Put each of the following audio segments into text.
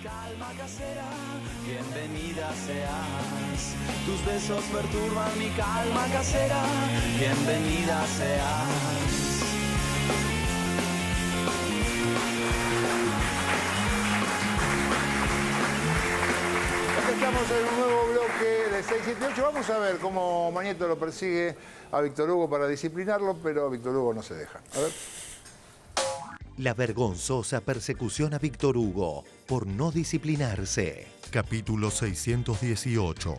calma casera, bienvenida seas. Tus besos perturban mi calma casera, bienvenida seas. Estamos en un nuevo bloque de 678. Vamos a ver cómo Mañeto lo persigue a Víctor Hugo para disciplinarlo, pero Víctor Hugo no se deja. A ver. La vergonzosa persecución a Víctor Hugo por no disciplinarse. Capítulo 618.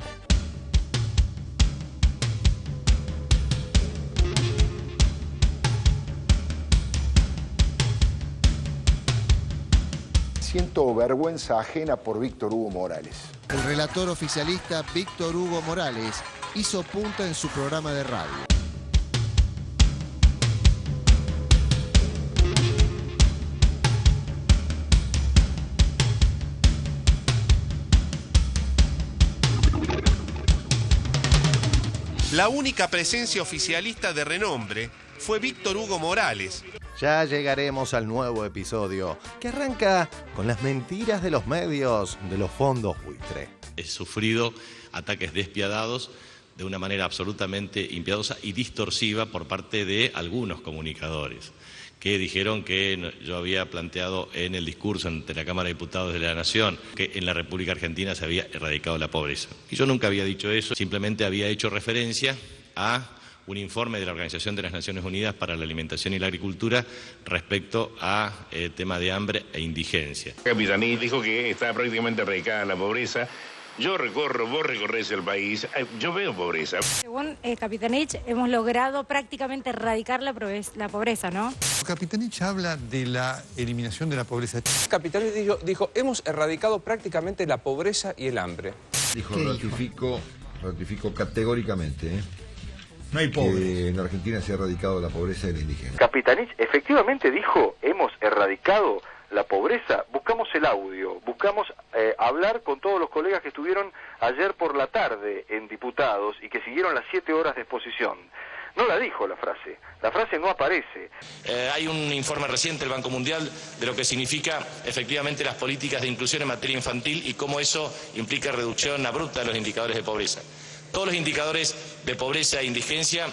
Siento vergüenza ajena por Víctor Hugo Morales. El relator oficialista Víctor Hugo Morales hizo punta en su programa de radio. La única presencia oficialista de renombre fue Víctor Hugo Morales. Ya llegaremos al nuevo episodio, que arranca con las mentiras de los medios de los fondos buitre. He sufrido ataques despiadados de una manera absolutamente impiedosa y distorsiva por parte de algunos comunicadores que dijeron que yo había planteado en el discurso ante la Cámara de Diputados de la Nación que en la República Argentina se había erradicado la pobreza. Y yo nunca había dicho eso, simplemente había hecho referencia a un informe de la Organización de las Naciones Unidas para la Alimentación y la Agricultura respecto a tema de hambre e indigencia. Capitanich dijo que está prácticamente erradicada la pobreza. Yo recorro, vos recorres el país, yo veo pobreza. Según Capitanich, hemos logrado prácticamente erradicar la pobreza, ¿no? Capitanich habla de la eliminación de la pobreza. Capitanich dijo, hemos erradicado prácticamente la pobreza y el hambre. Dijo, ratifico categóricamente, no hay pobres. Que en Argentina se ha erradicado la pobreza y la indigencia. Capitanich efectivamente dijo, hemos erradicado la pobreza. Buscamos el audio, buscamos hablar con todos los colegas que estuvieron ayer por la tarde en Diputados y que siguieron las 7 horas de exposición. No la dijo la frase no aparece. Hay un informe reciente del Banco Mundial de lo que significa efectivamente las políticas de inclusión en materia infantil y cómo eso implica reducción abrupta de los indicadores de pobreza. Todos los indicadores de pobreza e indigencia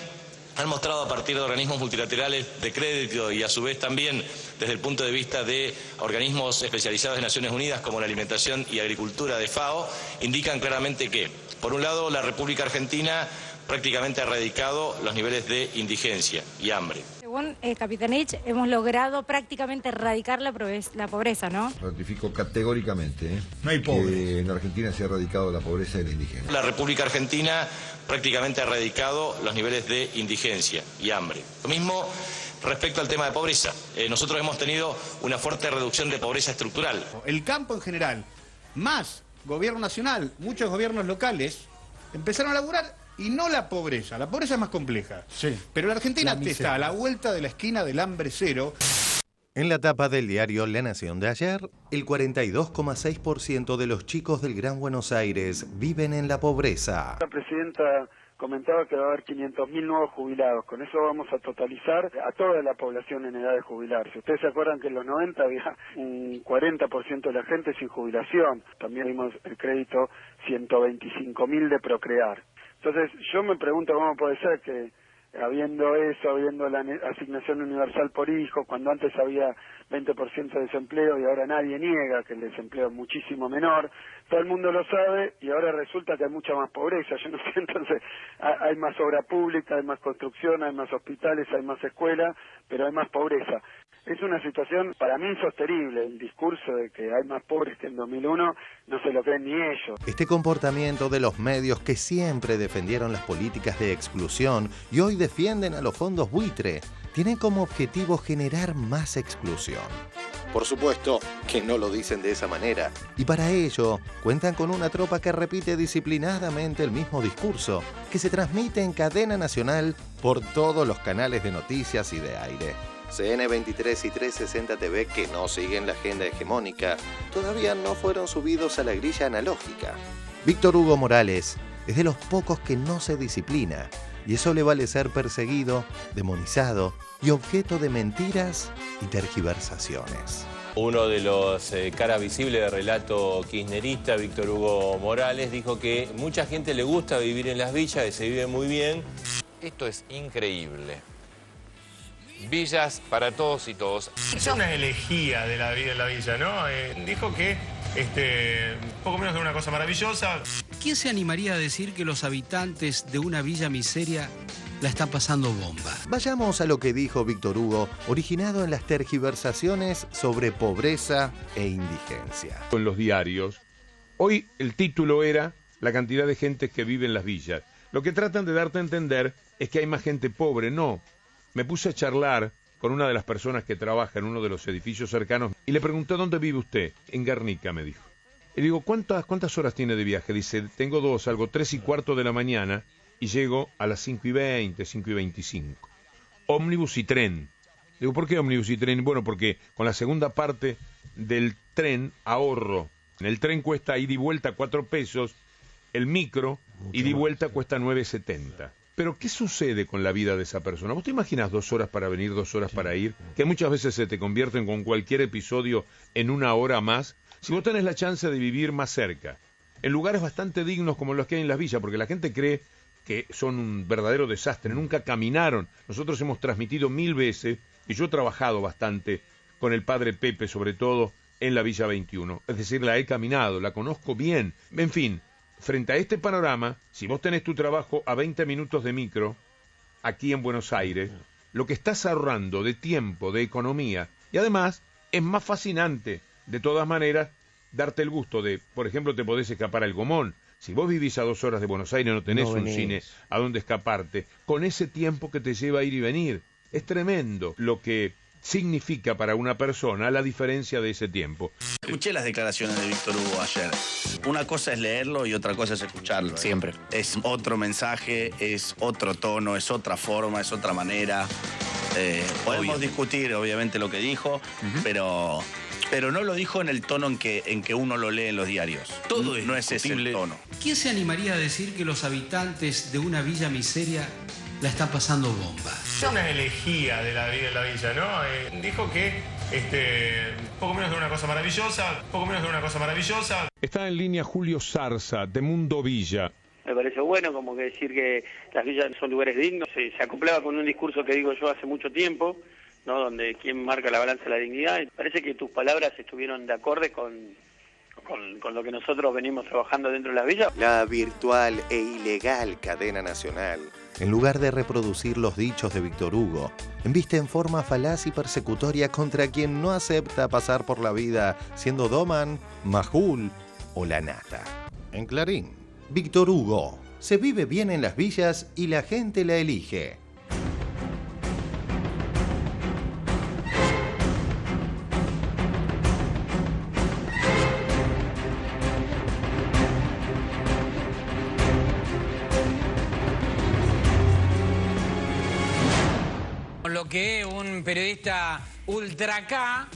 han mostrado a partir de organismos multilaterales de crédito y a su vez también desde el punto de vista de organismos especializados de Naciones Unidas como la Alimentación y Agricultura de FAO, indican claramente que, por un lado, la República Argentina prácticamente ha erradicado los niveles de indigencia y hambre. Según Capitanich, hemos logrado prácticamente erradicar la pobreza, ¿no? Ratifico categóricamente, no hay pobres. Que en Argentina se ha erradicado la pobreza y la indigencia. La República Argentina prácticamente ha erradicado los niveles de indigencia y hambre. Lo mismo respecto al tema de pobreza. Nosotros hemos tenido una fuerte reducción de pobreza estructural. El campo en general, más gobierno nacional, muchos gobiernos locales, empezaron a laburar y no la pobreza. La pobreza es más compleja. Sí. Pero la Argentina está a la vuelta de la esquina del hambre cero. En la tapa del diario La Nación de ayer, el 42,6% de los chicos del Gran Buenos Aires viven en la pobreza. La presidenta comentaba que va a haber 500.000 nuevos jubilados. Con eso vamos a totalizar a toda la población en edad de jubilarse. Ustedes se acuerdan que en los 90 había un 40% de la gente sin jubilación. También vimos el crédito 125.000 de Procrear. Entonces yo me pregunto cómo puede ser que habiendo eso, habiendo la asignación universal por hijo, cuando antes había 20% de desempleo y ahora nadie niega que el desempleo es muchísimo menor, todo el mundo lo sabe y ahora resulta que hay mucha más pobreza. Yo no sé, entonces hay más obra pública, hay más construcción, hay más hospitales, hay más escuelas, pero hay más pobreza. Es una situación para mí insostenible. El discurso de que hay más pobres que en 2001 no se lo creen ni ellos. Este comportamiento de los medios que siempre defendieron las políticas de exclusión y hoy defienden a los fondos buitre, tiene como objetivo generar más exclusión. Por supuesto que no lo dicen de esa manera, y para ello cuentan con una tropa que repite disciplinadamente el mismo discurso, que se transmite en cadena nacional por todos los canales de noticias y de aire. CN23 y 360 TV, que no siguen la agenda hegemónica, todavía no fueron subidos a la grilla analógica. Víctor Hugo Morales es de los pocos que no se disciplina, y eso le vale ser perseguido, demonizado y objeto de mentiras y tergiversaciones. Uno de los caras visibles del relato kirchnerista, Víctor Hugo Morales, dijo que mucha gente le gusta vivir en las villas, que se vive muy bien. Esto es increíble. Villas para todos y todos. Es una elegía de la vida en la villa, ¿no? Dijo que poco menos de una cosa maravillosa. ¿Quién se animaría a decir que los habitantes de una villa miseria la están pasando bomba? Vayamos a lo que dijo Víctor Hugo, originado en las tergiversaciones sobre pobreza e indigencia. En los diarios, hoy el título era la cantidad de gente que vive en las villas. Lo que tratan de darte a entender es que hay más gente pobre. No, me puse a charlar con una de las personas que trabaja en uno de los edificios cercanos y le pregunté: ¿dónde vive usted? En Guernica, me dijo. Y digo, ¿cuántas horas tiene de viaje? Dice, tengo 2, salgo 3:15 de la mañana y llego a las 5:20, 5:25. Ómnibus y tren. Digo, ¿por qué ómnibus y tren? Bueno, porque con la segunda parte del tren ahorro. En el tren cuesta ida y vuelta 4 pesos, el micro ida y vuelta cuesta 9,70. Pero, ¿qué sucede con la vida de esa persona? ¿Vos te imaginas 2 horas para venir, 2 horas para ir? Que muchas veces se te convierten con cualquier episodio en 1 hora más. Si vos tenés la chance de vivir más cerca, en lugares bastante dignos como los que hay en las villas, porque la gente cree que son un verdadero desastre, nunca caminaron. Nosotros hemos transmitido 1000 veces, y yo he trabajado bastante con el padre Pepe, sobre todo en la Villa 21. Es decir, la he caminado, la conozco bien. En fin, frente a este panorama, si vos tenés tu trabajo a 20 minutos de micro, aquí en Buenos Aires, lo que estás ahorrando de tiempo, de economía, y además es más fascinante, de todas maneras, darte el gusto de, por ejemplo, te podés escapar al Gomón. Si vos vivís a 2 horas de Buenos Aires, no tenés un cine a donde escaparte, con ese tiempo que te lleva a ir y venir. Es tremendo lo que significa para una persona la diferencia de ese tiempo. Escuché las declaraciones de Víctor Hugo ayer. Una cosa es leerlo y otra cosa es escucharlo. Siempre. Es otro mensaje, es otro tono, es otra forma, es otra manera. Podemos discutir, obviamente, lo que dijo, pero no lo dijo en el tono en que uno lo lee en los diarios. Todo no es ese el tono. ¿Quién se animaría a decir que los habitantes de una villa miseria la están pasando bomba? Es una elegía de la vida en la villa, ¿no? Dijo que poco menos de una cosa maravillosa, poco menos de una cosa maravillosa. Está en línea Julio Zarza, de Mundo Villa. Me parece bueno como que decir que las villas son lugares dignos. Se acoplaba con un discurso que digo yo hace mucho tiempo, ¿no? Donde quién marca la balanza de la dignidad. Y parece que tus palabras estuvieron de acorde con lo que nosotros venimos trabajando dentro de las villas. La virtual e ilegal cadena nacional, en lugar de reproducir los dichos de Víctor Hugo, embiste en forma falaz y persecutoria contra quien no acepta pasar por la vida siendo Doman, Majul o la nata. En Clarín, Víctor Hugo: se vive bien en las villas y la gente la elige. Lo que un periodista ultra K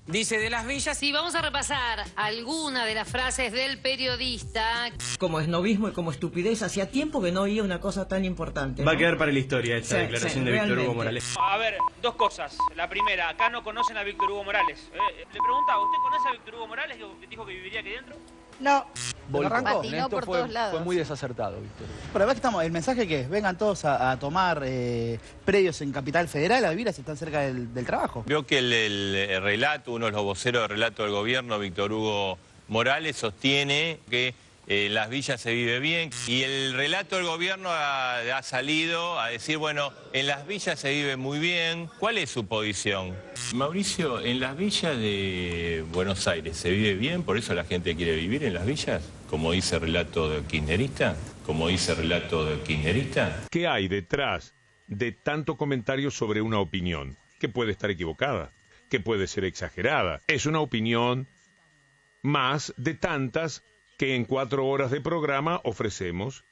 dice de las villas. Sí, vamos a repasar alguna de las frases del periodista. Como esnovismo y como estupidez, hacía tiempo que no oía una cosa tan importante, ¿no? Va a quedar para la historia esta declaración de Víctor Hugo Morales. A ver, 2 cosas. La primera, acá no conocen a Víctor Hugo Morales. Le preguntaba, ¿usted conoce a Víctor Hugo Morales? Dijo que viviría aquí dentro. No. Patinó por todos lados. Fue muy desacertado, Víctor. Pero además que estamos, el mensaje que es, vengan todos a tomar predios en Capital Federal a vivir si están cerca del trabajo. Creo que el relato, uno de los voceros del relato del gobierno, Víctor Hugo Morales, sostiene que en las villas se vive bien, y el relato del gobierno ha salido a decir, bueno, en las villas se vive muy bien. ¿Cuál es su posición? Mauricio, ¿en las villas de Buenos Aires se vive bien? ¿Por eso la gente quiere vivir en las villas? Como dice el relato del kirchnerista. ¿Qué hay detrás de tanto comentario sobre una opinión? Que puede estar equivocada, que puede ser exagerada. Es una opinión más de tantas que en 4 horas de programa ofrecemos.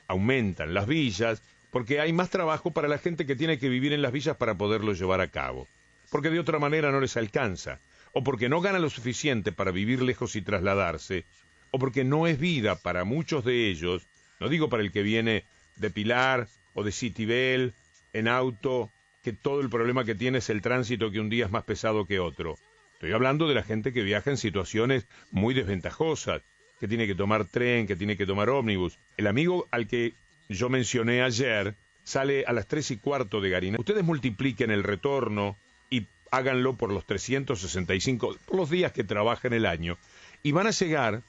Aumentan las villas porque hay más trabajo para la gente que tiene que vivir en las villas para poderlo llevar a cabo, porque de otra manera no les alcanza, o porque no ganan lo suficiente para vivir lejos y trasladarse, o porque no es vida para muchos de ellos, no digo para el que viene de Pilar o de Citibel en auto, que todo el problema que tiene es el tránsito, que un día es más pesado que otro. Estoy hablando de la gente que viaja en situaciones muy desventajosas, que tiene que tomar tren, que tiene que tomar ómnibus. El amigo al que yo mencioné ayer sale a las 3:15 de Garina. Ustedes multipliquen el retorno y háganlo por los 365, por los días que trabaja en el año, y van a llegar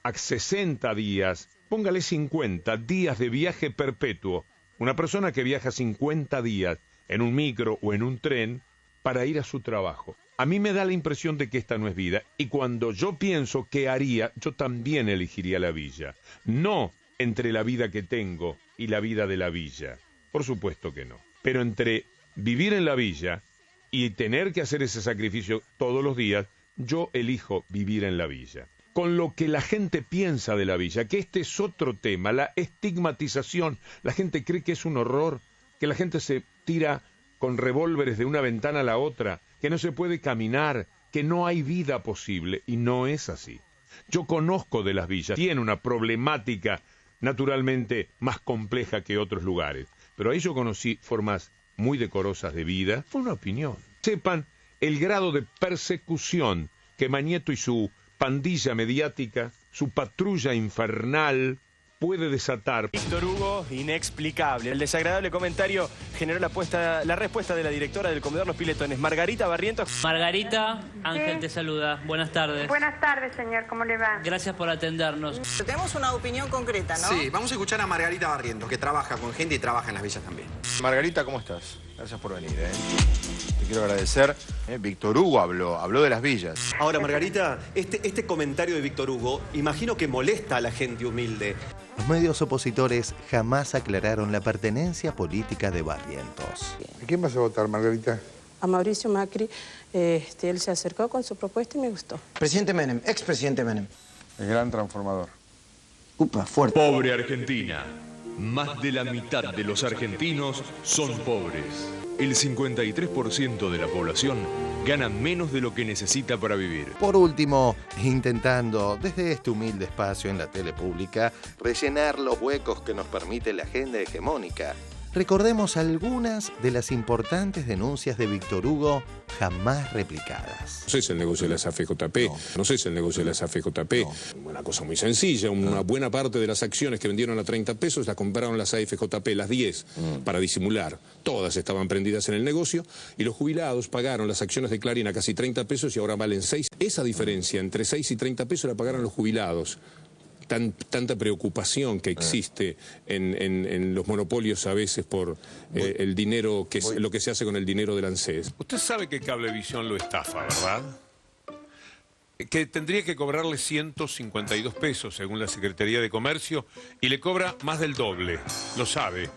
a 60 días, póngale 50 días de viaje perpetuo. Una persona que viaja 50 días en un micro o en un tren para ir a su trabajo. A mí me da la impresión de que esta no es vida, y cuando yo pienso qué haría, yo también elegiría la villa. No entre la vida que tengo y la vida de la villa. Por supuesto que no. Pero entre vivir en la villa y tener que hacer ese sacrificio todos los días, yo elijo vivir en la villa. Con lo que la gente piensa de la villa, que este es otro tema, la estigmatización. La gente cree que es un horror, que la gente se tira con revólveres de una ventana a la otra, que no se puede caminar, que no hay vida posible, y no es así. Yo conozco de las villas, tiene una problemática naturalmente más compleja que otros lugares, pero ahí yo conocí formas muy decorosas de vida. Fue una opinión. Sepan el grado de persecución que Mañeto y su pandilla mediática, su patrulla infernal, puede desatar. Víctor Hugo, inexplicable. El desagradable comentario generó la respuesta de la directora del comedor Los Piletones, Margarita Barrientos. Margarita, Ángel Sí. te saluda. Buenas tardes. Buenas tardes, señor. ¿Cómo le va? Gracias por atendernos. Tenemos una opinión concreta, ¿no? Sí, vamos a escuchar a Margarita Barrientos, que trabaja con gente y trabaja en las villas también. Margarita, ¿cómo estás? Gracias por venir, Te quiero agradecer. Víctor Hugo habló de las villas. Ahora, Margarita, este comentario de Víctor Hugo, imagino que molesta a la gente humilde. Los medios opositores jamás aclararon la pertenencia política de Barrientos. ¿A quién vas a votar, Margarita? A Mauricio Macri. Él se acercó con su propuesta y me gustó. Presidente Menem, expresidente Menem. El gran transformador. Upa, fuerte. Pobre Argentina. Más de la mitad de los argentinos son pobres. El 53% de la población gana menos de lo que necesita para vivir. Por último, intentando desde este humilde espacio en la tele pública rellenar los huecos que nos permite la agenda hegemónica, recordemos algunas de las importantes denuncias de Víctor Hugo jamás replicadas. No sé si el negocio de las AFJP, no sé si el negocio de las AFJP, una cosa muy sencilla, una buena parte de las acciones que vendieron a 30 pesos las compraron las AFJP, las 10, para disimular. Todas estaban prendidas en el negocio y los jubilados pagaron las acciones de Clarín a casi 30 pesos y ahora valen 6. Esa diferencia entre 6 y 30 pesos la pagaron los jubilados. Tanta preocupación que existe en los monopolios a veces por el dinero, lo que se hace con el dinero del ANSES. Usted sabe que Cablevisión lo estafa, ¿verdad? Que tendría que cobrarle 152 pesos según la Secretaría de Comercio y le cobra más del doble, lo sabe.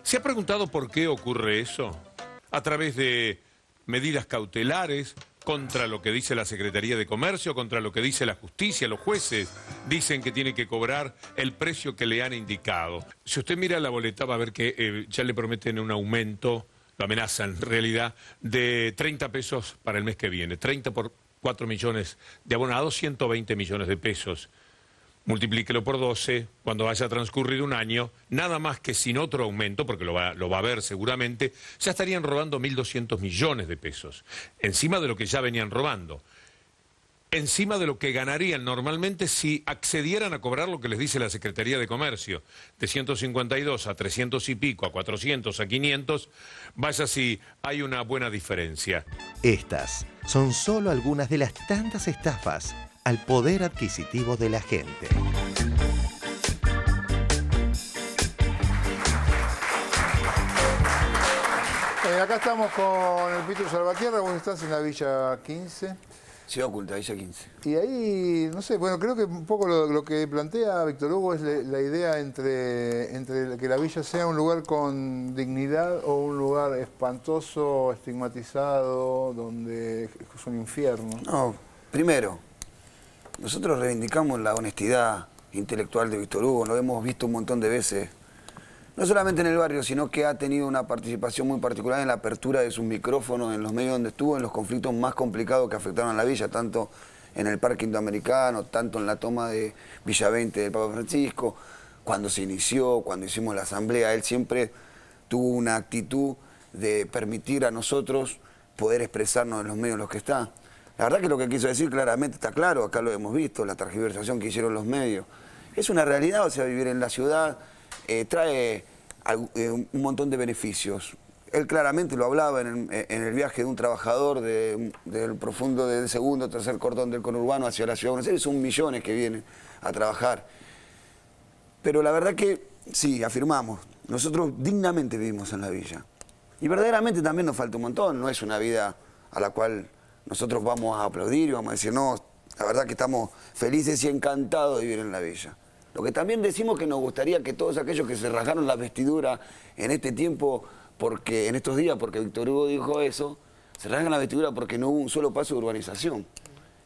¿Se ha preguntado por qué ocurre eso? A través de medidas cautelares, contra lo que dice la Secretaría de Comercio, contra lo que dice la justicia, los jueces dicen que tiene que cobrar el precio que le han indicado. Si usted mira la boleta va a ver que ya le prometen un aumento, lo amenazan en realidad, de 30 pesos para el mes que viene. 30 por 4 millones de abonados, 120 millones de pesos. Multiplíquelo por 12, cuando vaya a transcurrir un año, nada más que sin otro aumento, porque lo va a ver seguramente, ya estarían robando 1.200 millones de pesos. Encima de lo que ya venían robando. Encima de lo que ganarían normalmente si accedieran a cobrar lo que les dice la Secretaría de Comercio. De 152 a 300 y pico, a 400, a 500, vaya si hay una buena diferencia. Estas son solo algunas de las tantas estafas al poder adquisitivo de la gente. Acá estamos con el Pitu Salvatierra, vos estás en la Villa 15. Ciudad Oculta, Villa 15. Y ahí, no sé, bueno, creo que un poco lo que plantea Víctor Hugo es la idea entre que la villa sea un lugar con dignidad o un lugar espantoso, estigmatizado, donde es un infierno. No, primero, nosotros reivindicamos la honestidad intelectual de Víctor Hugo, lo hemos visto un montón de veces, no solamente en el barrio, sino que ha tenido una participación muy particular en la apertura de sus micrófonos en los medios donde estuvo, en los conflictos más complicados que afectaron a la villa, tanto en el Parque Indoamericano, tanto en la toma de Villa 20 del Papa Francisco, cuando se inició, cuando hicimos la asamblea. Él siempre tuvo una actitud de permitir a nosotros poder expresarnos en los medios en los que está. La verdad que lo que quiso decir claramente está claro, acá lo hemos visto, la tergiversación que hicieron los medios. Es una realidad, o sea, vivir en la ciudad trae un montón de beneficios. Él claramente lo hablaba en el viaje de un trabajador del profundo, del segundo, tercer cordón del conurbano hacia la ciudad de Buenos Aires. Son millones que vienen a trabajar. Pero la verdad que sí, afirmamos, nosotros dignamente vivimos en la villa. Y verdaderamente también nos falta un montón, no es una vida a la cual nosotros vamos a aplaudir y vamos a decir, no, la verdad que estamos felices y encantados de vivir en la villa. Lo que también decimos que nos gustaría que todos aquellos que se rasgaron la vestidura en este tiempo, en estos días, porque Víctor Hugo dijo eso, se rasgan la vestidura porque no hubo un solo paso de urbanización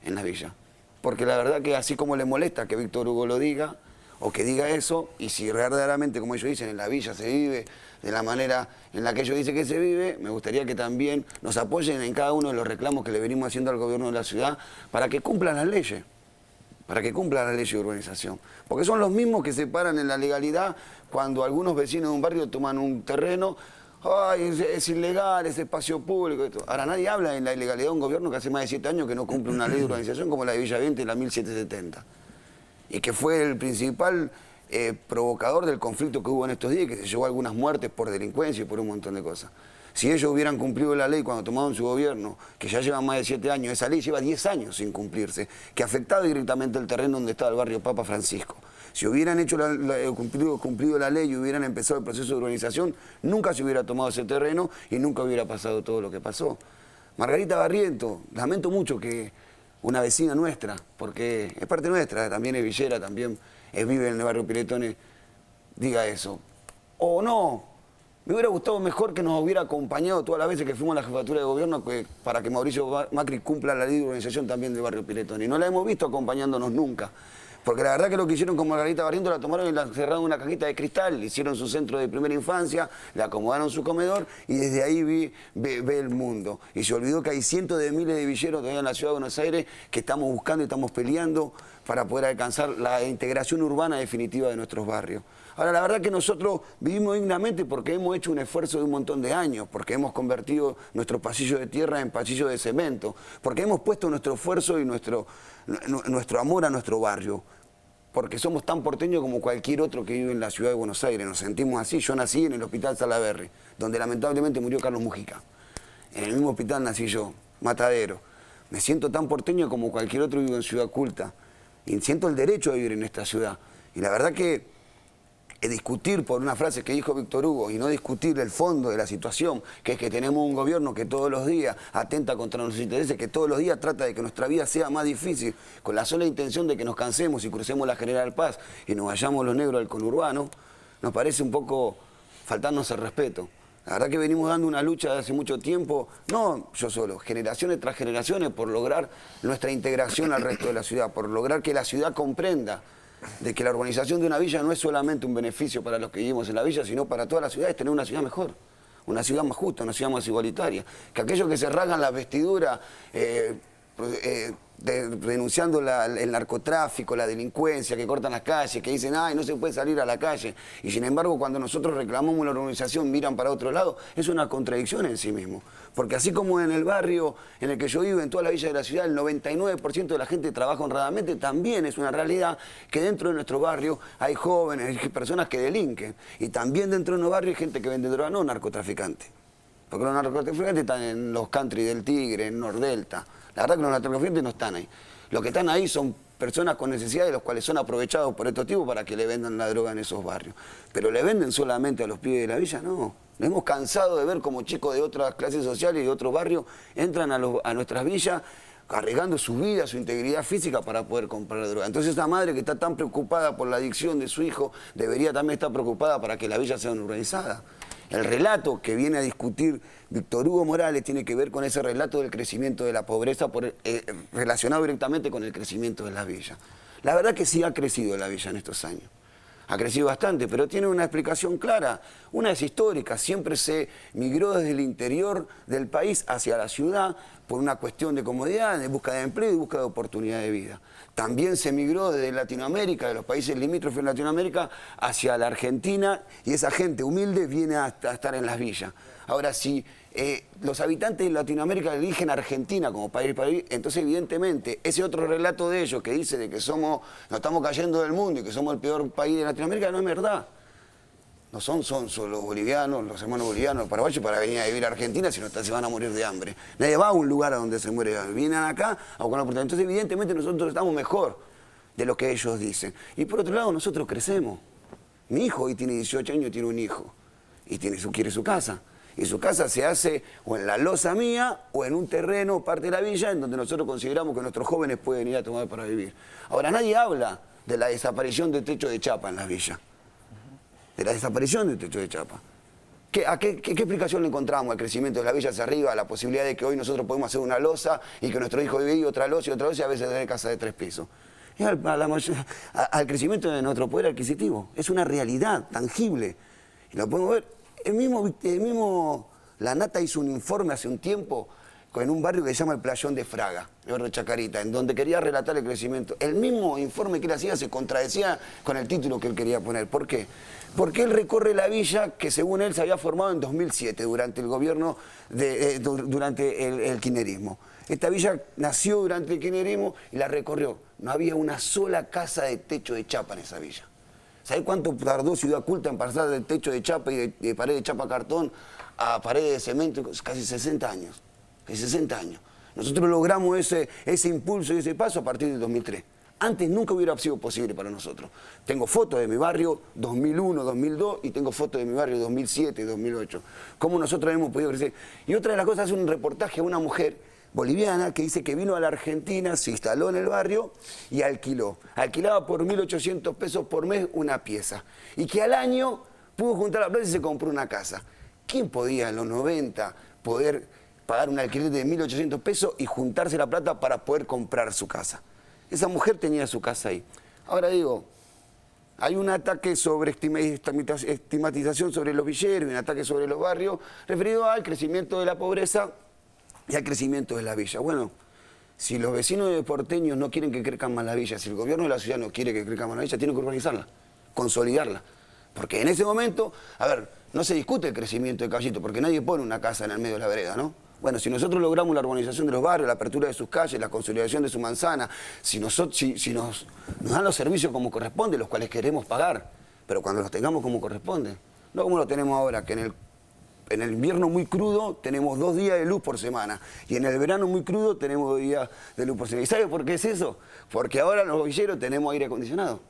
en la villa. Porque la verdad que así como le molesta que Víctor Hugo lo diga, o que diga eso, y si verdaderamente, como ellos dicen, en la villa se vive de la manera en la que ellos dicen que se vive, me gustaría que también nos apoyen en cada uno de los reclamos que le venimos haciendo al gobierno de la ciudad para que cumplan las leyes, de urbanización. Porque son los mismos que se paran en la legalidad cuando algunos vecinos de un barrio toman un terreno, ay, es ilegal, es espacio público. Esto. Ahora nadie habla en la ilegalidad de un gobierno que hace más de 7 años que no cumple una ley de urbanización como la de Villa 20 y la 1770. Y que fue el principal provocador del conflicto que hubo en estos días, que se llevó a algunas muertes por delincuencia y por un montón de cosas. Si ellos hubieran cumplido la ley cuando tomaron su gobierno, que ya llevan más de 7 años, esa ley lleva 10 años sin cumplirse, que afectaba directamente el terreno donde estaba el barrio Papa Francisco. Si hubieran hecho cumplido la ley y hubieran empezado el proceso de urbanización, nunca se hubiera tomado ese terreno y nunca hubiera pasado todo lo que pasó. Margarita Barriento, lamento mucho que una vecina nuestra, porque es parte nuestra, también es villera, también vive en el barrio Piletones, diga eso. O no, me hubiera gustado mejor que nos hubiera acompañado todas las veces que fuimos a la jefatura de gobierno para que Mauricio Macri cumpla la ley de urbanización también del barrio Piletones. Y no la hemos visto acompañándonos nunca. Porque la verdad que lo que hicieron con Margarita Barriento, la tomaron y la encerraron en una cajita de cristal, le hicieron su centro de primera infancia, le acomodaron su comedor y desde ahí ve el mundo. Y se olvidó que hay cientos de miles de villeros todavía en la ciudad de Buenos Aires que estamos buscando y estamos peleando para poder alcanzar la integración urbana definitiva de nuestros barrios. Ahora, la verdad que nosotros vivimos dignamente porque hemos hecho un esfuerzo de un montón de años, porque hemos convertido nuestro pasillo de tierra en pasillo de cemento, porque hemos puesto nuestro esfuerzo y nuestro amor a nuestro barrio, porque somos tan porteños como cualquier otro que vive en la ciudad de Buenos Aires, nos sentimos así. Yo nací en el Hospital Salaberry, donde lamentablemente murió Carlos Mujica. En el mismo hospital nací yo, Matadero. Me siento tan porteño como cualquier otro, vivo en Ciudad Culta, y siento el derecho a vivir en esta ciudad. Y la verdad que discutir por una frase que dijo Víctor Hugo y no discutir el fondo de la situación, que es que tenemos un gobierno que todos los días atenta contra nuestros intereses, que todos los días trata de que nuestra vida sea más difícil, con la sola intención de que nos cansemos y crucemos la General Paz y nos vayamos los negros al conurbano, nos parece un poco faltarnos el respeto. La verdad que venimos dando una lucha de hace mucho tiempo, no yo solo, generaciones tras generaciones, por lograr nuestra integración al resto de la ciudad, por lograr que la ciudad comprenda de que la urbanización de una villa no es solamente un beneficio para los que vivimos en la villa, sino para toda la ciudad, es tener una ciudad mejor, una ciudad más justa, una ciudad más igualitaria. Que aquellos que se rasgan la vestidura denunciando el narcotráfico, la delincuencia, que cortan las calles, que dicen, ay, no se puede salir a la calle, y sin embargo cuando nosotros reclamamos la urbanización miran para otro lado, es una contradicción en sí mismo. Porque así como en el barrio en el que yo vivo, en toda la villa de la ciudad, el 99% de la gente trabaja honradamente, también es una realidad que dentro de nuestro barrio hay jóvenes, hay personas que delinquen, y también dentro de nuestro barrio hay gente que vende droga, no narcotraficantes. Porque los narcotraficantes están en los country del Tigre, en Nordelta. La verdad que los narcotraficantes no están ahí. Los que están ahí son personas con necesidades, los cuales son aprovechados por estos tipos para que le vendan la droga en esos barrios. Pero le venden solamente a los pibes de la villa, no. Nos hemos cansado de ver como chicos de otras clases sociales y de otros barrios entran a nuestras villas arriesgando su vida, su integridad física para poder comprar droga. Entonces esa madre que está tan preocupada por la adicción de su hijo debería también estar preocupada para que la villa sea urbanizada. El relato que viene a discutir Víctor Hugo Morales tiene que ver con ese relato del crecimiento de la pobreza relacionado directamente con el crecimiento de la villa. La verdad que sí ha crecido la villa en estos años. Ha crecido bastante, pero tiene una explicación clara. Una es histórica, siempre se migró desde el interior del país hacia la ciudad por una cuestión de comodidad, de búsqueda de empleo y búsqueda de oportunidad de vida. También se migró desde Latinoamérica, de los países limítrofes de Latinoamérica, hacia la Argentina, y esa gente humilde viene a estar en las villas. Ahora, si los habitantes de Latinoamérica eligen Argentina como país para vivir, entonces evidentemente ese otro relato de ellos que dice de que nos estamos cayendo del mundo y que somos el peor país de Latinoamérica, no es verdad. No son los bolivianos, los hermanos bolivianos, los paraguayos para venir a vivir a Argentina, sino hasta se van a morir de hambre. Nadie va a un lugar a donde se muere de hambre. Vienen acá a buscar una oportunidad. Entonces, evidentemente, nosotros estamos mejor de lo que ellos dicen. Y por otro lado, nosotros crecemos. Mi hijo hoy tiene 18 años, tiene un hijo. Y quiere su casa. Y su casa se hace o en la losa mía o en un terreno, parte de la villa, en donde nosotros consideramos que nuestros jóvenes pueden ir a tomar para vivir. Ahora, nadie habla de la desaparición del techo de chapa en las villas. De la desaparición del techo de chapa. ¿Qué explicación le encontramos al crecimiento de las villas hacia arriba, a la posibilidad de que hoy nosotros podemos hacer una losa y que nuestro hijo vive otra losa y a veces tener casa de 3 pisos? Es al crecimiento de nuestro poder adquisitivo. Es una realidad tangible. Y lo podemos ver. La Nata hizo un informe hace un tiempo en un barrio que se llama el Playón de Fraga, el barrio de Chacarita, en donde quería relatar el crecimiento. El mismo informe que él hacía se contradecía con el título que él quería poner. ¿Por qué? Porque él recorre la villa que según él se había formado en 2007, durante el gobierno, durante el kirchnerismo. Esta villa nació durante el kirchnerismo y la recorrió. No había una sola casa de techo de chapa en esa villa. ¿Sabés cuánto tardó Ciudad Culta en pasar del techo de chapa y de pared de chapa cartón a pared de cemento? Casi 60 años. Casi 60 años. Nosotros logramos ese impulso y ese paso a partir del 2003. Antes nunca hubiera sido posible para nosotros. Tengo fotos de mi barrio 2001, 2002 y tengo fotos de mi barrio 2007, 2008. Cómo nosotros hemos podido crecer. Y otra de las cosas es un reportaje a una mujer boliviana que dice que vino a la Argentina, se instaló en el barrio y alquiló. Alquilaba por 1.800 pesos por mes una pieza. Y que al año pudo juntar la plata y se compró una casa. ¿Quién podía en los 90 poder pagar un alquiler de 1.800 pesos y juntarse la plata para poder comprar su casa? Esa mujer tenía su casa ahí. Ahora digo, hay un ataque sobre estigmatización sobre los villeros y un ataque sobre los barrios referido al crecimiento de la pobreza y al crecimiento de la villa. Bueno, si los vecinos de porteños no quieren que crezcan más la villa, si el gobierno de la ciudad no quiere que crezca más la villa, tiene que urbanizarla, consolidarla. Porque en ese momento, a ver, no se discute el crecimiento de Caballito, porque nadie pone una casa en el medio de la vereda, ¿no? Bueno, si nosotros logramos la urbanización de los barrios, la apertura de sus calles, la consolidación de su manzana, si nos dan los servicios como corresponde, los cuales queremos pagar, pero cuando los tengamos como corresponde, no como lo tenemos ahora, que en el invierno muy crudo tenemos 2 días de luz por semana y en el verano muy crudo tenemos 2 días de luz por semana. ¿Y sabe por qué es eso? Porque ahora los villeros tenemos aire acondicionado.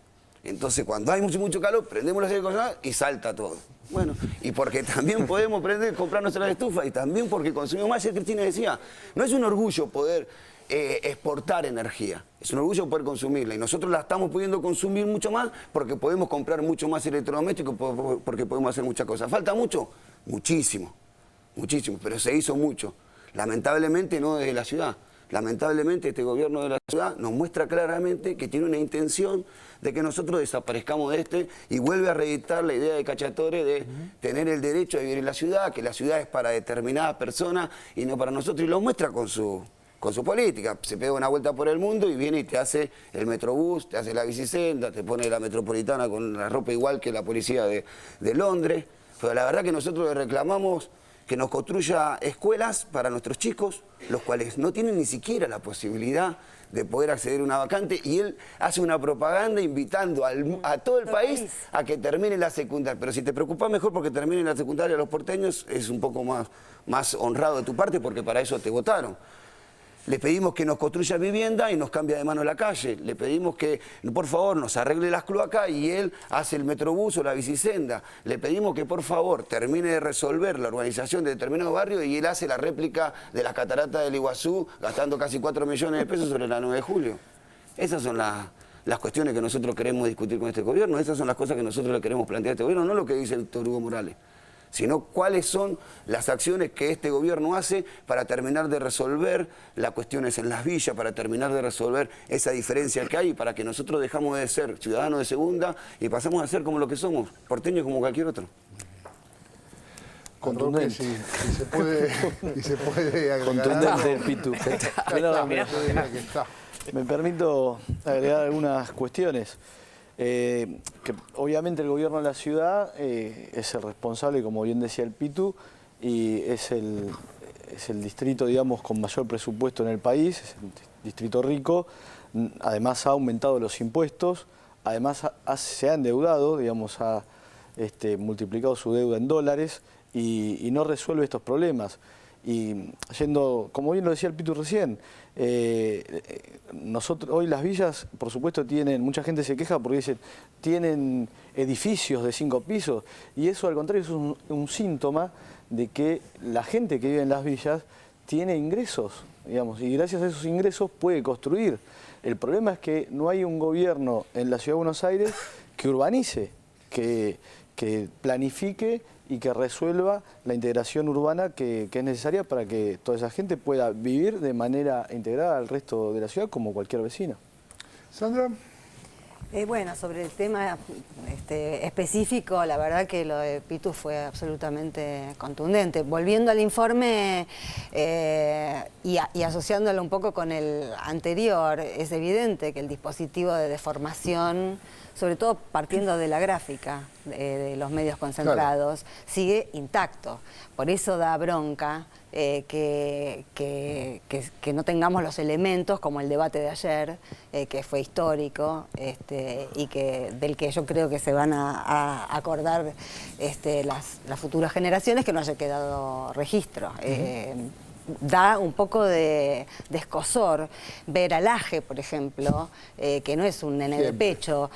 Entonces cuando hay mucho calor, prendemos los aire acondicionados y salta todo. Bueno, y porque también podemos comprar nuestras estufas y también porque consumimos más. Cristina decía, no es un orgullo poder exportar energía, es un orgullo poder consumirla y nosotros la estamos pudiendo consumir mucho más porque podemos comprar mucho más electrodomésticos, porque podemos hacer muchas cosas. ¿Falta mucho? Muchísimo, muchísimo, pero se hizo mucho. Lamentablemente no desde la ciudad. Lamentablemente este gobierno de la ciudad nos muestra claramente que tiene una intención de que nosotros desaparezcamos de y vuelve a reeditar la idea de Cacciatore de tener el derecho a vivir en la ciudad, que la ciudad es para determinadas personas y no para nosotros, y lo muestra con su política. Se pega una vuelta por el mundo y viene y te hace el metrobús, te hace la bicisenda, te pone la metropolitana con la ropa igual que la policía de Londres. Pero la verdad que nosotros le reclamamos que nos construya escuelas para nuestros chicos, los cuales no tienen ni siquiera la posibilidad de poder acceder a una vacante, y él hace una propaganda invitando a todo el país a que termine la secundaria. Pero si te preocupas mejor porque termine la secundaria los porteños, es un poco más honrado de tu parte porque para eso te votaron. Le pedimos que nos construya vivienda y nos cambia de mano la calle. Le pedimos que, por favor, nos arregle las cloacas y él hace el metrobús o la bicisenda. Le pedimos que, por favor, termine de resolver la urbanización de determinados barrios y él hace la réplica de las cataratas del Iguazú gastando casi 4 millones de pesos sobre la 9 de julio. Esas son las cuestiones que nosotros queremos discutir con este gobierno. Esas son las cosas que nosotros le queremos plantear a este gobierno, no lo que dice Víctor Hugo Morales, sino cuáles son las acciones que este gobierno hace para terminar de resolver las cuestiones en las villas, para terminar de resolver esa diferencia que hay, para que nosotros dejamos de ser ciudadanos de segunda y pasamos a ser como lo que somos, porteños como cualquier otro. Contundente. Si se puede agregar. Contundente el Pitu. Me permito agregar algunas cuestiones. Que obviamente el gobierno de la ciudad es el responsable, como bien decía el Pitu, y es el distrito, digamos, con mayor presupuesto en el país, es el distrito rico. Además ha aumentado los impuestos, además se ha endeudado, digamos, ha multiplicado su deuda en dólares y no resuelve estos problemas. Y yendo, como bien lo decía el Pitu recién, nosotros hoy las villas, por supuesto, tienen, mucha gente se queja porque dicen, tienen edificios de 5 pisos, y eso al contrario es un síntoma de que la gente que vive en las villas tiene ingresos, digamos, y gracias a esos ingresos puede construir. El problema es que no hay un gobierno en la Ciudad de Buenos Aires que urbanice, que planifique y que resuelva la integración urbana que es necesaria para que toda esa gente pueda vivir de manera integrada al resto de la ciudad como cualquier vecina. Sandra. Bueno, sobre el tema específico, la verdad que lo de Pitu fue absolutamente contundente. Volviendo al informe y asociándolo un poco con el anterior, es evidente que el dispositivo de deformación, sobre todo partiendo de la gráfica de los medios concentrados, sigue intacto. Por eso da bronca que no tengamos los elementos como el debate de ayer, que fue histórico y del que yo creo que se van a acordar las futuras generaciones, que no haya quedado registro. Da un poco de escozor ver a Laje, por ejemplo, que no es un nene de pecho,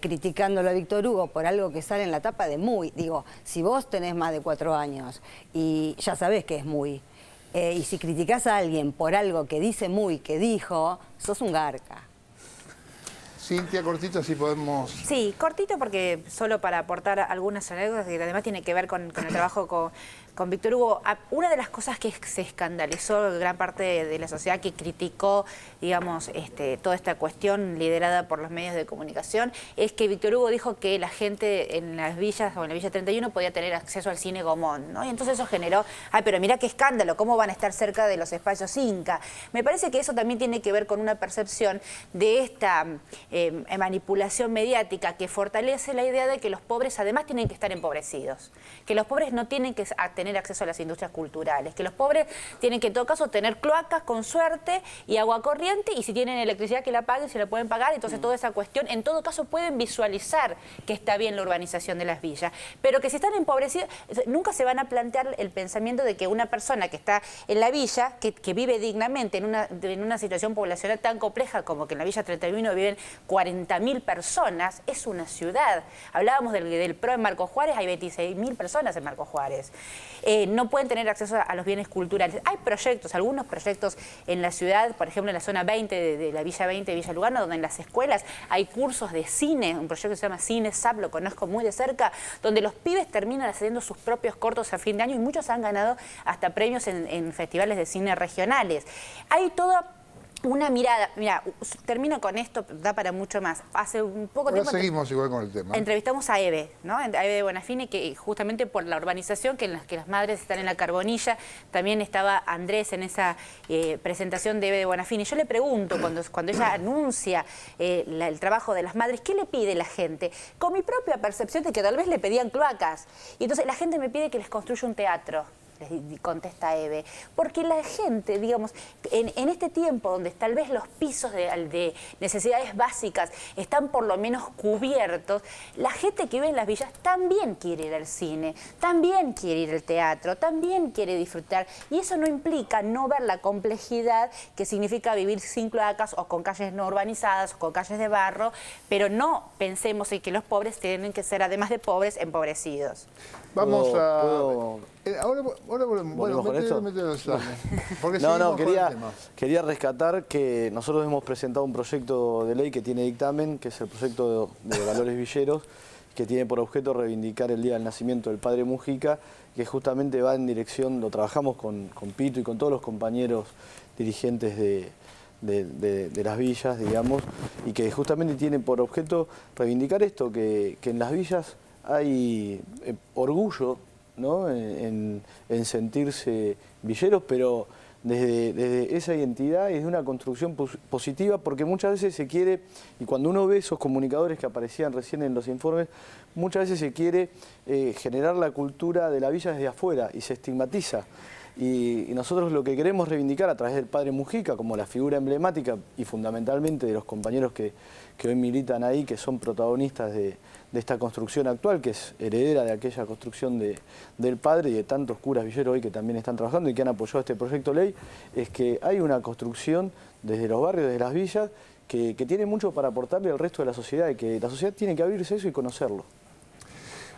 criticándolo a Víctor Hugo por algo que sale en la tapa de Muy. Digo, si vos tenés más de 4 años y ya sabés que es Muy, y si criticás a alguien por algo que dice Muy, que dijo, sos un garca. Cintia, cortito, si podemos... Sí, cortito porque solo para aportar algunas anécdotas que además tiene que ver con el trabajo con Víctor Hugo. Una de las cosas que se escandalizó gran parte de la sociedad que criticó, digamos, toda esta cuestión liderada por los medios de comunicación, es que Víctor Hugo dijo que la gente en las villas o en la Villa 31 podía tener acceso al cine Gomón, ¿no? Y entonces eso generó, ay, pero mirá qué escándalo, ¿cómo van a estar cerca de los espacios Inca? Me parece que eso también tiene que ver con una percepción de esta manipulación mediática que fortalece la idea de que los pobres además tienen que estar empobrecidos, que los pobres no tienen que tener acceso a las industrias culturales, que los pobres tienen que en todo caso tener cloacas con suerte y agua corriente, y si tienen electricidad que la paguen, si la pueden pagar. Entonces toda esa cuestión, en todo caso pueden visualizar que está bien la urbanización de las villas, pero que si están empobrecidos, nunca se van a plantear el pensamiento de que una persona que está en la villa, que vive dignamente en una situación poblacional tan compleja como que en la Villa 31 viven 40.000 personas, es una ciudad. Hablábamos del PRO en Marcos Juárez, hay 26.000 personas en Marcos Juárez. No pueden tener acceso a los bienes culturales. Hay proyectos, algunos proyectos en la ciudad, por ejemplo en la zona 20 de la Villa 20 de Villa Lugano, donde en las escuelas hay cursos de cine, un proyecto que se llama Cine SAP, lo conozco muy de cerca, donde los pibes terminan haciendo sus propios cortos a fin de año y muchos han ganado hasta premios en festivales de cine regionales. Hay toda una mirada, mira, termino con esto, da para mucho más. Hace un poco tiempo... seguimos igual con el tema. Entrevistamos a Eve, ¿no? A Eve de Bonafini, que justamente por la urbanización, que las madres están en la Carbonilla, también estaba Andrés en esa presentación de Eve de Bonafini. Yo le pregunto, cuando ella anuncia el trabajo de las madres, ¿qué le pide la gente? Con mi propia percepción de que tal vez le pedían cloacas. Y entonces la gente me pide que les construya un teatro. Les contesta Eve, porque la gente, digamos, en este tiempo donde tal vez los pisos de necesidades básicas están por lo menos cubiertos, la gente que vive en las villas también quiere ir al cine, también quiere ir al teatro, también quiere disfrutar, y eso no implica no ver la complejidad que significa vivir sin cloacas o con calles no urbanizadas o con calles de barro, pero no pensemos en que los pobres tienen que ser, además de pobres, empobrecidos. Vamos a... Ahora volvemos con esto. Quería rescatar que nosotros hemos presentado un proyecto de ley que tiene dictamen, que es el proyecto de valores villeros, que tiene por objeto reivindicar el día del nacimiento del padre Mujica, que justamente va en dirección, lo trabajamos con Pitu y con todos los compañeros dirigentes de las villas, digamos, y que justamente tiene por objeto reivindicar esto, que en las villas hay orgullo ¿no? en sentirse villeros, pero desde esa identidad y desde una construcción positiva, porque muchas veces se quiere, y cuando uno ve esos comunicadores que aparecían recién en los informes, muchas veces se quiere generar la cultura de la villa desde afuera y se estigmatiza. Y nosotros lo que queremos reivindicar a través del padre Mujica como la figura emblemática y fundamentalmente de los compañeros que hoy militan ahí, que son protagonistas de esta construcción actual, que es heredera de aquella construcción del padre y de tantos curas villeros hoy que también están trabajando y que han apoyado este proyecto de ley, es que hay una construcción desde los barrios, desde las villas, que tiene mucho para aportarle al resto de la sociedad y que la sociedad tiene que abrirse a eso y conocerlo.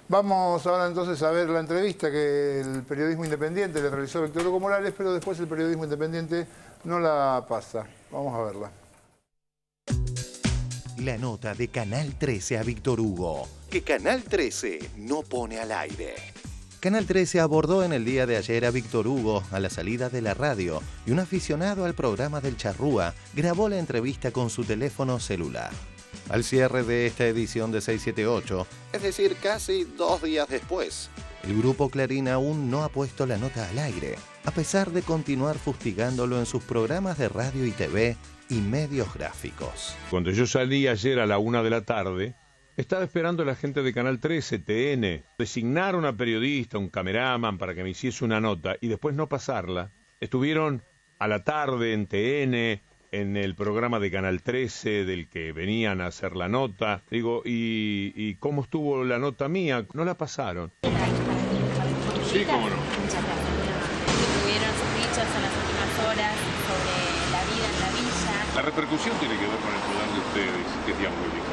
Vamos ahora entonces a ver la entrevista que el periodismo independiente le realizó a Víctor Hugo Morales, pero después el periodismo independiente no la pasa. Vamos a verla. La nota de Canal 13 a Víctor Hugo, que Canal 13 no pone al aire. Canal 13 abordó en el día de ayer a Víctor Hugo a la salida de la radio y un aficionado al programa del Charrúa grabó la entrevista con su teléfono celular. Al cierre de esta edición de 678, es decir, casi 2 días después, el grupo Clarín aún no ha puesto la nota al aire, a pesar de continuar fustigándolo en sus programas de radio y TV y medios gráficos. Cuando yo salí ayer a la 1 de la tarde, estaba esperando a la gente de Canal 13, TN, designar una periodista, un cameraman para que me hiciese una nota y después no pasarla. Estuvieron a la tarde en TN, en el programa de Canal 13 del que venían a hacer la nota. Digo, ¿y cómo estuvo la nota mía? No la pasaron. Sí, cómo no. Muchas gracias. Tuvieron sus dichos en las últimas horas sobre la vida en la villa. La repercusión tiene que ver con el poder de ustedes, que es diabólico.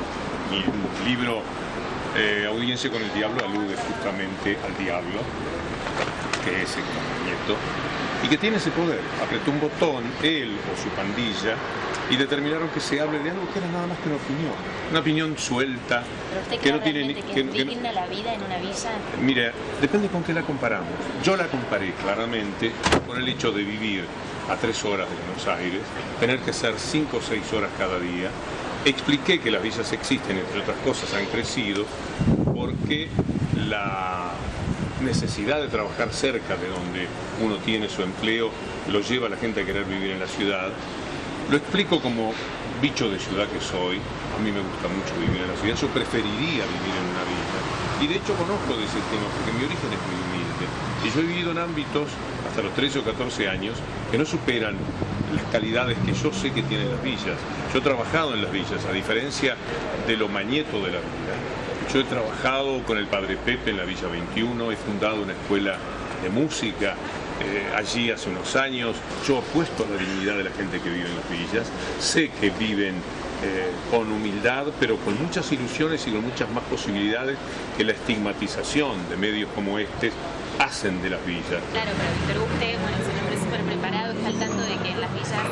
Mi libro Audiencia con el Diablo alude justamente al diablo, que es el nieto, y que tiene ese poder. Apretó un botón, él o su pandilla, y determinaron que se hable de algo que era nada más que una opinión suelta. ¿Pero usted que cree no tiene realmente que es digna la vida en una villa? Mire, depende con qué la comparamos. Yo la comparé claramente con el hecho de vivir a 3 horas de Buenos Aires, tener que hacer 5 o 6 horas cada día. Expliqué que las villas existen, entre otras cosas han crecido, porque la necesidad de trabajar cerca de donde uno tiene su empleo lo lleva a la gente a querer vivir en la ciudad. Lo explico como bicho de ciudad que soy. A mí me gusta mucho vivir en la ciudad, yo preferiría vivir en una villa. Y de hecho conozco de ese tema, porque mi origen es muy humilde. Y yo he vivido en ámbitos, hasta los 13 o 14 años, que no superan las calidades que yo sé que tienen las villas. Yo he trabajado en las villas, a diferencia de lo mañeto de la vida. Yo he trabajado con el padre Pepe en la Villa 21, he fundado una escuela de música allí hace unos años. Yo apuesto a la dignidad de la gente que vive en las villas. Sé que viven con humildad, pero con muchas ilusiones y con muchas más posibilidades que la estigmatización de medios como este hacen de las villas. Claro, pero Víctor Hugo, usted, bueno, es un hombre súper preparado, está al tanto de que en las villas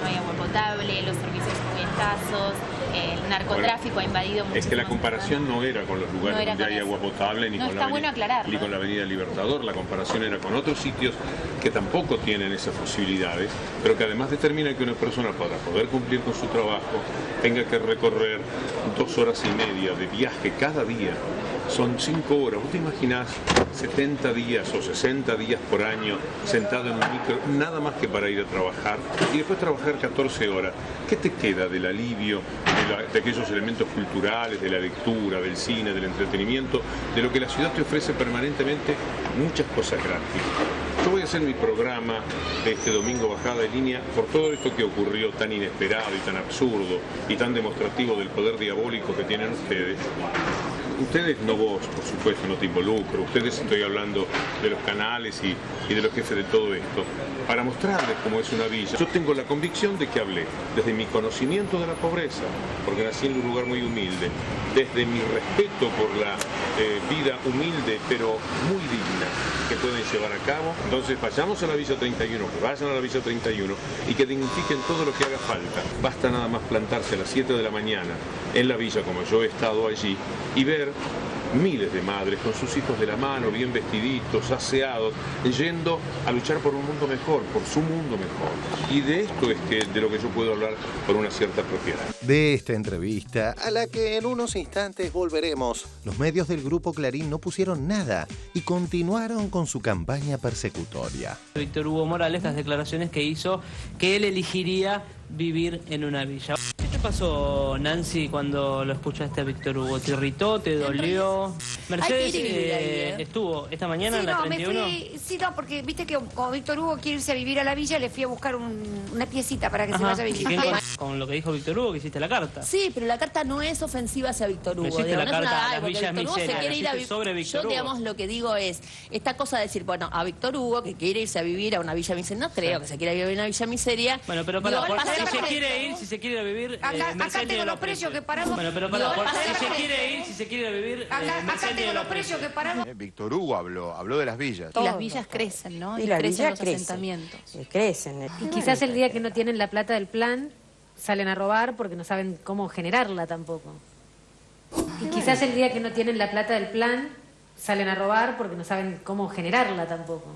no hay agua potable, los servicios son muy escasos, el narcotráfico ha invadido mucho. Es que la comparación no era con los lugares donde hay agua potable ni con la Avenida Libertador, la comparación era con otros sitios que tampoco tienen esas posibilidades, pero que además determina que una persona para poder cumplir con su trabajo tenga que recorrer 2 horas y media de viaje cada día. Son 5 horas. ¿Vos te imaginás 70 días o 60 días por año sentado en un micro, nada más que para ir a trabajar, y después trabajar 14 horas? ¿Qué te queda del alivio, de aquellos elementos culturales, de la lectura, del cine, del entretenimiento, de lo que la ciudad te ofrece permanentemente? Muchas cosas gratis. Yo voy a hacer mi programa de este domingo bajada de línea por todo esto que ocurrió tan inesperado y tan absurdo y tan demostrativo del poder diabólico que tienen ustedes. Ustedes, no vos, por supuesto, no te involucro. Ustedes, estoy hablando de los canales y de los jefes de todo esto, para mostrarles cómo es una villa. Yo tengo la convicción de que hablé desde mi conocimiento de la pobreza, porque nací en un lugar muy humilde, desde mi respeto por la vida humilde, pero muy digna, que pueden llevar a cabo. Entonces, vayamos a la Villa 31, que vayan a la Villa 31 y que dignifiquen todo lo que haga falta. Basta nada más plantarse a las 7 de la mañana en la villa, como yo he estado allí, y ver miles de madres con sus hijos de la mano, bien vestiditos, aseados, yendo a luchar por un mundo mejor, por su mundo mejor. Y de esto es de lo que yo puedo hablar con una cierta propiedad. De esta entrevista, a la que en unos instantes volveremos, los medios del Grupo Clarín no pusieron nada y continuaron con su campaña persecutoria. Víctor Hugo Morales, las declaraciones que hizo que él elegiría vivir en una villa. ¿Qué te pasó, Nancy, cuando lo escuchaste a Víctor Hugo? ¿Te irritó? ¿Te dolió? Mercedes estuvo esta mañana en la 31. No, porque viste que como Víctor Hugo quiere irse a vivir a la villa, le fui a buscar una piecita para que se vaya a vivir. Con lo que dijo Víctor Hugo, que hiciste la carta. Sí, pero la carta no es ofensiva hacia Víctor Hugo. Hiciste la carta a las villas miserias. Yo, digamos, lo que digo es, esta cosa de decir, bueno, a Víctor Hugo, que quiere irse a vivir a una villa miseria, no creo que se quiera vivir en una villa miseria. Bueno, pero si se quiere ir, si se quiere vivir... Acá tengo los precios que paramos. Bueno, pero si se quiere ir, si se quiere vivir... Acá tengo los precios que paramos. Víctor Hugo habló de las villas. Y las villas crecen, ¿no? Y las crecen villas los asentamientos. Crecen. Y quizás el día que no tienen la plata del plan, salen a robar porque no saben cómo generarla tampoco. Y quizás el día que no tienen la plata del plan, salen a robar porque no saben cómo generarla tampoco.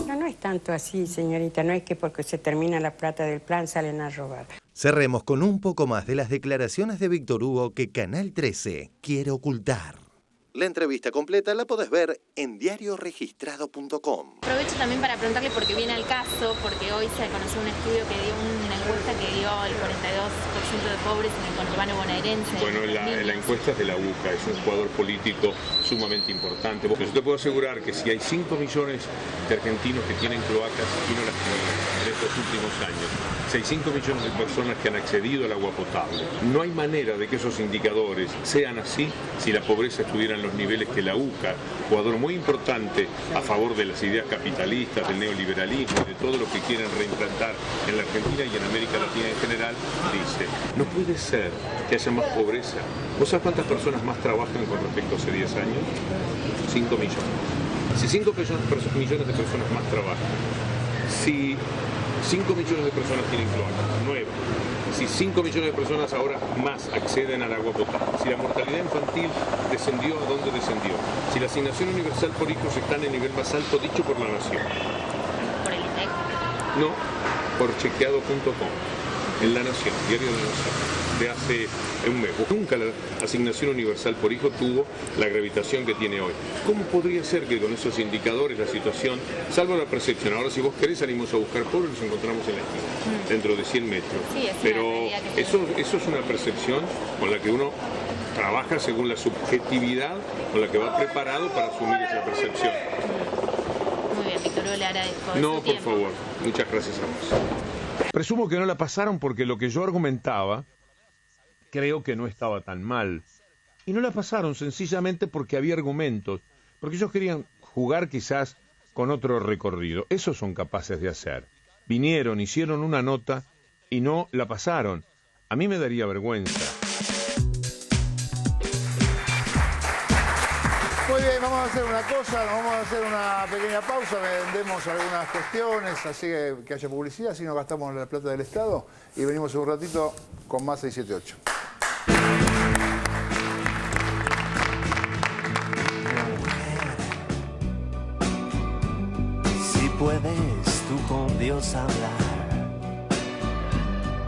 No es tanto así, señorita. No es que porque se termina la plata del plan salen a robar. Cerremos con un poco más de las declaraciones de Víctor Hugo que Canal 13 quiere ocultar. La entrevista completa la podés ver en diarioregistrado.com. Aprovecho también para preguntarle por qué viene al caso, porque hoy se conoció un estudio que dio una encuesta que dio el 42% de pobres en el conurbano bonaerense. Bueno, la encuesta es de la UCA, es un jugador político sumamente importante. Porque yo te puedo asegurar que si hay 5 millones de argentinos que tienen cloacas y no las tienen en estos últimos años, si hay 5 millones de personas que han accedido al agua potable, no hay manera de que esos indicadores sean así si la pobreza estuviera en los niveles que la UCA, jugador muy importante a favor de las ideas capitalistas, del neoliberalismo y de todo lo que quieren reimplantar en la Argentina y en América Latina en general, dice, no puede ser que haya más pobreza. ¿Vos sabés cuántas personas más trabajan con respecto a hace 10 años? 5 millones. Si 5 millones de personas más trabajan, si 5 millones de personas tienen cloacas, 9. Si 5 millones de personas ahora más acceden al agua potable, si la mortalidad infantil descendió a donde descendió, si la asignación universal por hijos está en el nivel más alto dicho por la Nación. ¿Por el INDEC? No, por chequeado.com, en La Nación, diario de la Nación, de hace un mes. Nunca la asignación universal por hijo tuvo la gravitación que tiene hoy. ¿Cómo podría ser que con esos indicadores la situación, salvo la percepción, ahora si vos querés salimos a buscar pobres, nos encontramos en la esquina, dentro de 100 metros. Sí, pero eso es una percepción con la que uno trabaja según la subjetividad con la que va preparado para asumir esa percepción. Muy bien, Víctor Hugo, le agradezco. No, por favor. Muchas gracias a vos. Presumo que no la pasaron porque lo que yo argumentaba creo que no estaba tan mal. Y no la pasaron sencillamente porque había argumentos, porque ellos querían jugar quizás con otro recorrido. Eso son capaces de hacer. Vinieron, hicieron una nota y no la pasaron. A mí me daría vergüenza. Muy bien, vamos a hacer una cosa, nos vamos a hacer una pequeña pausa, vendemos algunas cuestiones, así que haya publicidad, así no gastamos la plata del Estado y venimos un ratito con más 678. Si puedes tú con Dios hablar,